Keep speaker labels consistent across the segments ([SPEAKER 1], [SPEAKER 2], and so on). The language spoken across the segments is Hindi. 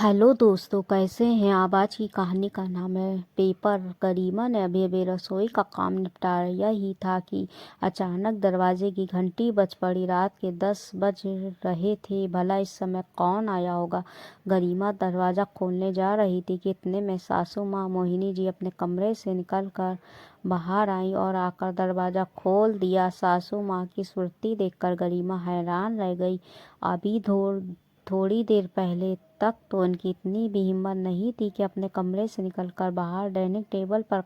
[SPEAKER 1] हेलो दोस्तों, कैसे हैं आप। आज की कहानी का नाम है पेपर। गरिमा ने अभी अभी रसोई का काम निपटाया ही था कि अचानक दरवाजे की घंटी बज पड़ी। रात के 10 बज रहे थे। भला इस समय कौन आया होगा। गरिमा दरवाज़ा खोलने जा रही थी कि इतने में सासू माँ मोहिनी जी अपने कमरे से निकल कर बाहर आई और आकर दरवाज़ा खोल दिया। सासू माँ की सुर्ती देखकर गरिमा हैरान रह गई। अभी थोड़ी देर पहले तक तो उनकी इतनी भी हिम्मत नहीं थी कि अपने कमरे से निकलकर बाहर डाइनिंग टेबल पर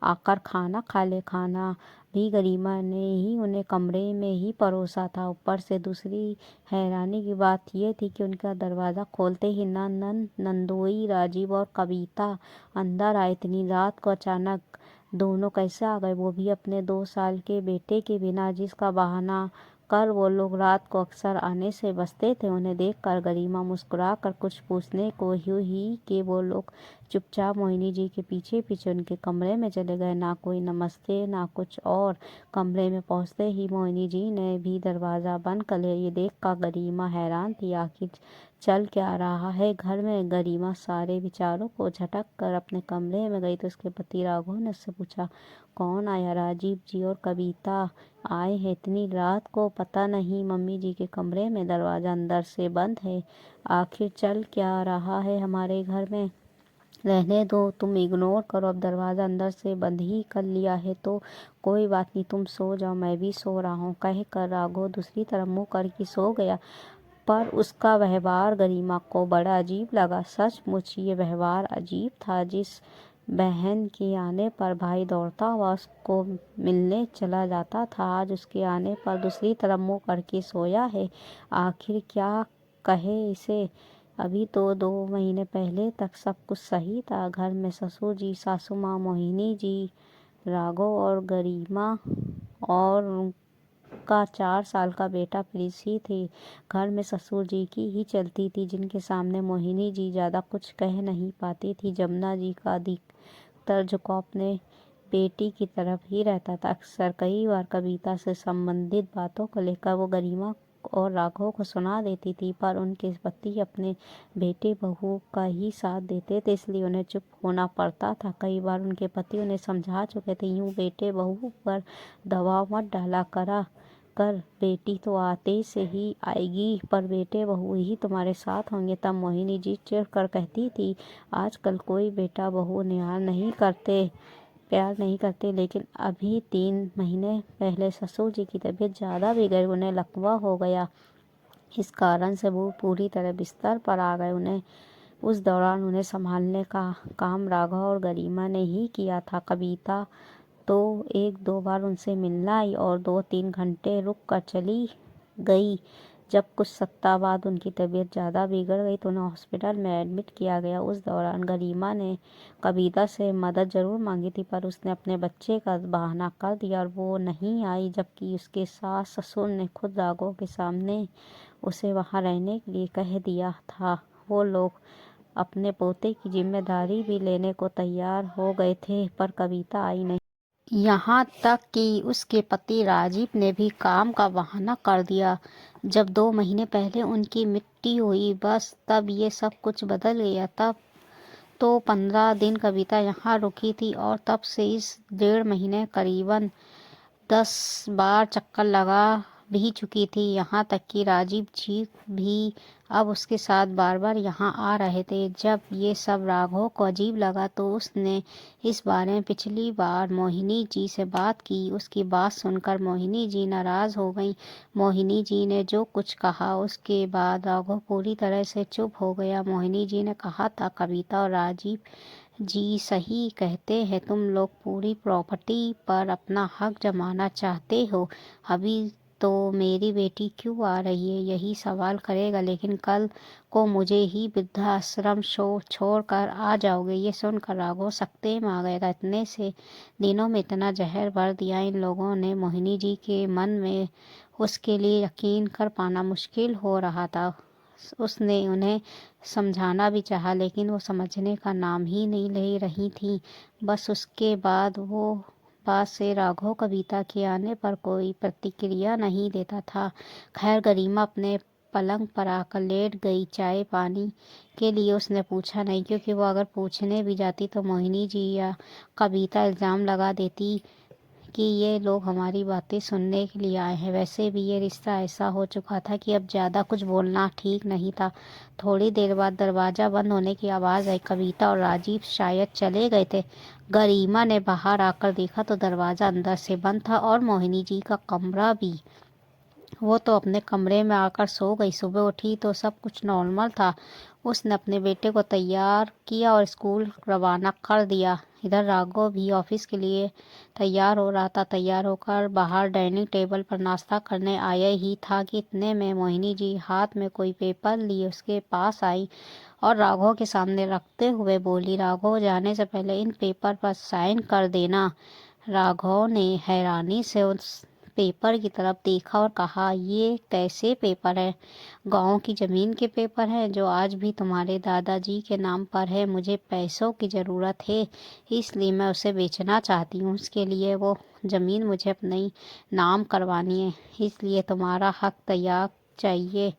[SPEAKER 1] आकर खाना खा ले। खाना भी गरिमा ने ही उन्हें कमरे में ही परोसा था। ऊपर से दूसरी हैरानी की बात यह थी कि उनका दरवाज़ा खोलते ही नंदोई, राजीव और कविता अंदर आए। इतनी रात को अचानक दोनों कैसे आ गए, वो भी अपने 2 साल के बेटे के बिना, जिसका बहाना कर वो लोग रात को अक्सर आने से बचते थे। उन्हें देखकर गरिमा मुस्कुरा कर कुछ पूछने को ही कि वो लोग चुपचाप मोहिनी जी के पीछे पीछे उनके कमरे में चले गए। ना कोई नमस्ते ना कुछ और। कमरे में पहुंचते ही मोहिनी जी ने भी दरवाज़ा बंद कर लिया। ये देख कर गरिमा हैरान थी। आखिर चल क्या रहा है घर में। गरिमा सारे विचारों को झटक कर अपने कमरे में गई तो उसके पति राघव ने उससे पूछा, कौन आया। राजीव जी और कविता आए हैं इतनी रात को। पता नहीं, मम्मी जी के कमरे में दरवाज़ा अंदर से बंद है। आखिर चल क्या रहा है हमारे घर में। रहने दो, तुम इग्नोर करो। अब दरवाज़ा अंदर से बंद ही कर लिया है तो कोई बात नहीं, तुम सो जाओ, मैं भी सो रहा हूँ, कह कर राघव दूसरी तरफ मुँह करके सो गया। पर उसका व्यवहार गरिमा को बड़ा अजीब लगा। सचमुच ये व्यवहार अजीब था। जिस बहन के आने पर भाई दौड़ता हुआ उसको मिलने चला जाता था, आज उसके आने पर दूसरी तरफ मुंह करके सोया है। आखिर क्या कहे इसे। अभी तो 2 महीने पहले तक सब कुछ सही था। घर में ससुर जी, सासू माँ, मोहिनी जी, राघव और गरिमा और का 4 साल का बेटा प्रिंसी थे। घर में ससुर जी की ही चलती थी, जिनके सामने मोहिनी जी ज़्यादा कुछ कह नहीं पाती थी। जमुना जी का अधिकतर झुकाव अपने बेटी की तरफ ही रहता था। अक्सर कई बार कविता से संबंधित बातों को लेकर वो गरिमा और राघव को सुना देती थी, पर उनके पति अपने बेटे बहू का ही साथ देते थे, इसलिए उन्हें चुप होना पड़ता था। कई बार उनके पति उन्हें समझा चुके थे, यूं बेटे बहू पर दबाव मत डाला करा कर, बेटी तो आते से ही आएगी, पर बेटे बहू ही तुम्हारे साथ होंगे। तब मोहिनी जी चिढ़ कर कहती थी, आजकल कोई बेटा बहू प्यार नहीं करते। लेकिन अभी 3 महीने पहले ससुर जी की तबीयत ज़्यादा बिगड़, उन्हें लकवा हो गया। इस कारण से वो पूरी तरह बिस्तर पर आ गए। उन्हें उस दौरान उन्हें संभालने का काम राघव और गरिमा ने ही किया था। कविता तो 1-2 बार उनसे मिलना आई और 2-3 घंटे रुक कर चली गई। जब कुछ सप्ताह बाद उनकी तबीयत ज़्यादा बिगड़ गई तो उन्हें हॉस्पिटल में एडमिट किया गया। उस दौरान गरिमा ने कविता से मदद ज़रूर मांगी थी, पर उसने अपने बच्चे का बहाना कर दिया और वो नहीं आई, जबकि उसके सास ससुर ने खुद राघव के सामने उसे वहाँ रहने के लिए कह दिया था। वो लोग अपने पोते की जिम्मेदारी भी लेने को तैयार हो गए थे, पर कविता आई नहीं। यहाँ तक कि उसके पति राजीव ने भी काम का बहाना कर दिया। जब 2 महीने पहले उनकी मिट्टी हुई, बस तब ये सब कुछ बदल गया। तब तो 15 दिन कविता यहाँ रुकी थी और तब से इस 1.5 महीने करीबन 10 बार चक्कर लगा भी चुकी थी। यहाँ तक कि राजीव जी भी अब उसके साथ बार बार यहाँ आ रहे थे। जब ये सब राघव को अजीब लगा तो उसने इस बारे में पिछली बार मोहिनी जी से बात की। उसकी बात सुनकर मोहिनी जी नाराज़ हो गई। मोहिनी जी ने जो कुछ कहा उसके बाद राघव पूरी तरह से चुप हो गया। मोहिनी जी ने कहा था, कविता और राजीव जी सही कहते हैं, तुम लोग पूरी प्रॉपर्टी पर अपना हक जमाना चाहते हो। अभी तो मेरी बेटी क्यों आ रही है यही सवाल करेगा, लेकिन कल को मुझे ही वृद्धाश्रम छोड़ कर आ जाओगे। ये सुनकर राघव सकते में आ गया था। इतने से दिनों में इतना जहर भर दिया इन लोगों ने मोहिनी जी के मन में, उसके लिए यकीन कर पाना मुश्किल हो रहा था। उसने उन्हें समझाना भी चाहा, लेकिन वो समझने का नाम ही नहीं ले रही थी। बस उसके बाद वो पास से राघव कविता के आने पर कोई प्रतिक्रिया नहीं देता था। खैर, गरिमा अपने पलंग पर आकर लेट गई। चाय पानी के लिए उसने पूछा नहीं, क्योंकि वो अगर पूछने भी जाती तो मोहिनी जी या कविता इल्ज़ाम लगा देती कि ये लोग हमारी बातें सुनने के लिए आए हैं। वैसे भी ये रिश्ता ऐसा हो चुका था कि अब ज़्यादा कुछ बोलना ठीक नहीं था। थोड़ी देर बाद दरवाज़ा बंद होने की आवाज़ आई। कविता और राजीव शायद चले गए थे। गरिमा ने बाहर आकर देखा तो दरवाज़ा अंदर से बंद था और मोहिनी जी का कमरा भी। वो तो अपने कमरे में आकर सो गई। सुबह उठी तो सब कुछ नॉर्मल था। उसने अपने बेटे को तैयार किया और स्कूल रवाना कर दिया। इधर राघव भी ऑफिस के लिए तैयार हो रहा था। तैयार होकर बाहर डाइनिंग टेबल पर नाश्ता करने आया ही था कि इतने में मोहिनी जी हाथ में कोई पेपर लिए उसके पास आई और राघव के सामने रखते हुए बोली, राघव, जाने से पहले इन पेपर पर साइन कर देना। राघव ने हैरानी से उस पेपर की तरफ देखा और कहा, ये कैसे पेपर है? गांव की जमीन के पेपर हैं जो आज भी तुम्हारे दादाजी के नाम पर है। मुझे पैसों की ज़रूरत है, इसलिए मैं उसे बेचना चाहती हूँ। उसके लिए वो ज़मीन मुझे अपने नाम करवानी है, इसलिए तुम्हारा हक तैयार चाहिए।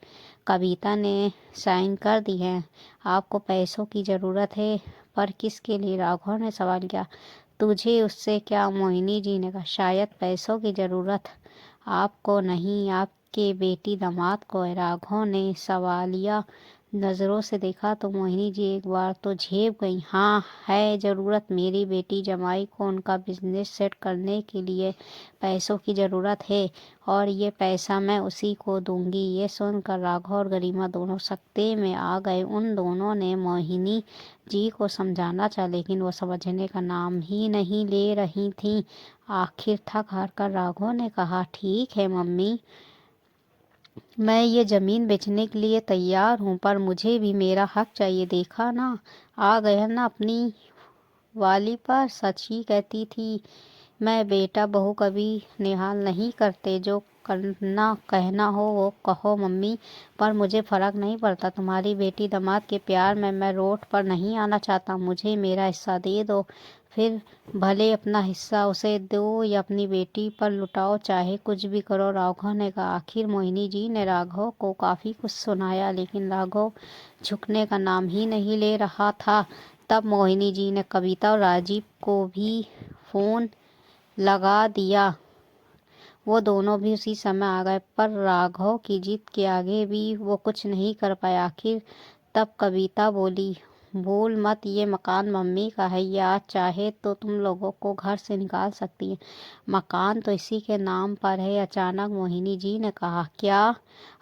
[SPEAKER 1] कविता ने साइन कर दी है। आपको पैसों की ज़रूरत है, पर किसके लिए? राघव ने सवाल किया। तुझे उससे क्या? मोहिनी जी ने कहा। शायद पैसों की ज़रूरत आपको नहीं, आपके बेटी दामाद को है। राघव ने सवालिया नज़रों से देखा तो मोहिनी जी एक बार तो झेप गई। हाँ, है ज़रूरत। मेरी बेटी जमाई को उनका बिजनेस सेट करने के लिए पैसों की ज़रूरत है और ये पैसा मैं उसी को दूंगी। ये सुनकर राघव और गरिमा दोनों सकते में आ गए। उन दोनों ने मोहिनी जी को समझाना चाहा, लेकिन वो समझने का नाम ही नहीं ले रही थी। आखिर थक हार कर राघव ने कहा, ठीक है मम्मी, मैं ये ज़मीन बेचने के लिए तैयार हूँ, पर मुझे भी मेरा हक चाहिए। देखा ना, आ गया ना अपनी वाली पर। सच ही कहती थी मैं। बेटा बहू कभी निहाल नहीं करते। जो करना कहना हो वो कहो मम्मी, पर मुझे फ़र्क नहीं पड़ता। तुम्हारी बेटी दामाद के प्यार में मैं रोड पर नहीं आना चाहता। मुझे मेरा हिस्सा दे दो, फिर भले अपना हिस्सा उसे दो या अपनी बेटी पर लुटाओ, चाहे कुछ भी करो। राघव ने कहा। आखिर मोहिनी जी ने राघव को काफ़ी कुछ सुनाया, लेकिन राघव झुकने का नाम ही नहीं ले रहा था। तब मोहिनी जी ने कविता और राजीव को भी फ़ोन लगा दिया। वो दोनों भी उसी समय आ गए, पर राघव की जिद के आगे भी वो कुछ नहीं कर पाए। आखिर तब कविता बोली, भूल मत, ये मकान मम्मी का है। ये आज चाहे तो तुम लोगों को घर से निकाल सकती है। मकान तो इसी के नाम पर है। अचानक मोहिनी जी ने कहा, क्या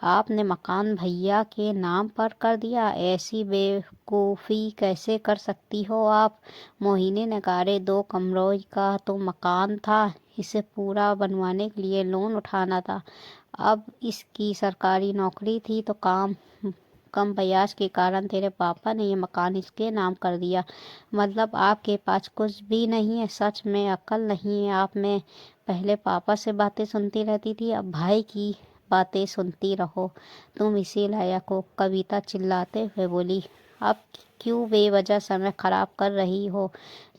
[SPEAKER 1] आपने मकान भैया के नाम पर कर दिया? ऐसी बेवकूफ़ी कैसे कर सकती हो आप? मोहिनी ने कहा, अरे 2 कमरों का तो मकान था, इसे पूरा बनवाने के लिए लोन उठाना था। अब इसकी सरकारी नौकरी थी तो कम ब्याज के कारण तेरे पापा ने ये मकान इसके नाम कर दिया। मतलब आपके पास कुछ भी नहीं है? सच में अक्ल नहीं है आप में? पहले पापा से बातें सुनती रहती थी, अब भाई की बातें सुनती रहो। तुम इसी लायक हो। कविता चिल्लाते हुए बोली, अब क्यों बेवजह समय खराब कर रही हो?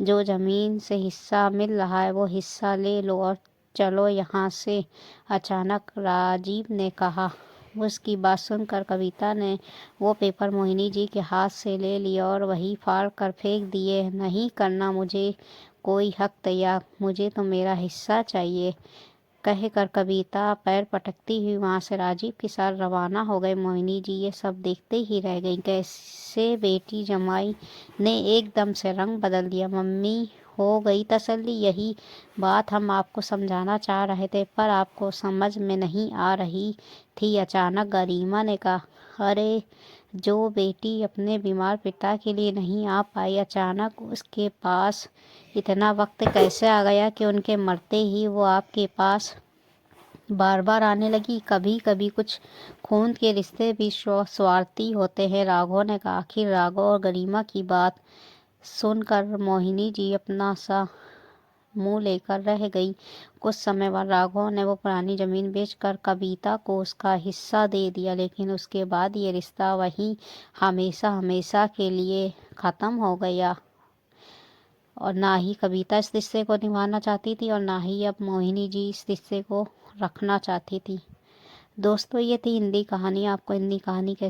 [SPEAKER 1] जो ज़मीन से हिस्सा मिल रहा है वो हिस्सा ले लो और चलो यहाँ से। अचानक राजीव ने कहा। उसकी बात सुनकर कविता ने वो पेपर मोहिनी जी के हाथ से ले लिया और वही फाड़ कर फेंक दिए। नहीं करना मुझे कोई हक तैयार, मुझे तो मेरा हिस्सा चाहिए, कहकर कविता पैर पटकती हुई वहाँ से राजीव के साथ रवाना हो गए। मोहिनी जी ये सब देखते ही रह गई। कैसे बेटी जमाई ने एकदम से रंग बदल दिया। मम्मी, हो गई तसल्ली? यही बात हम आपको समझाना चाह रहे थे, पर आपको समझ में नहीं आ रही थी। अचानक गरिमा ने कहा, अरे, जो बेटी अपने बीमार पिता के लिए नहीं आ पाई, अचानक उसके पास इतना वक्त कैसे आ गया कि उनके मरते ही वो आपके पास बार बार आने लगी? कभी कभी कुछ खून के रिश्ते भी स्वार्थी होते हैं, राघव ने कहा। आखिर राघव और गरिमा की बात सुनकर मोहिनी जी अपना सा मुंह लेकर रह गई। कुछ समय बाद राघव ने वो पुरानी जमीन बेचकर कविता को उसका हिस्सा दे दिया, लेकिन उसके बाद ये रिश्ता वहीं हमेशा हमेशा के लिए ख़त्म हो गया और ना ही कविता इस रिश्ते को निभाना चाहती थी और ना ही अब मोहिनी जी इस रिश्ते को रखना चाहती थी। दोस्तों ये थी हिंदी कहानी। आपको हिंदी कहानी कैसी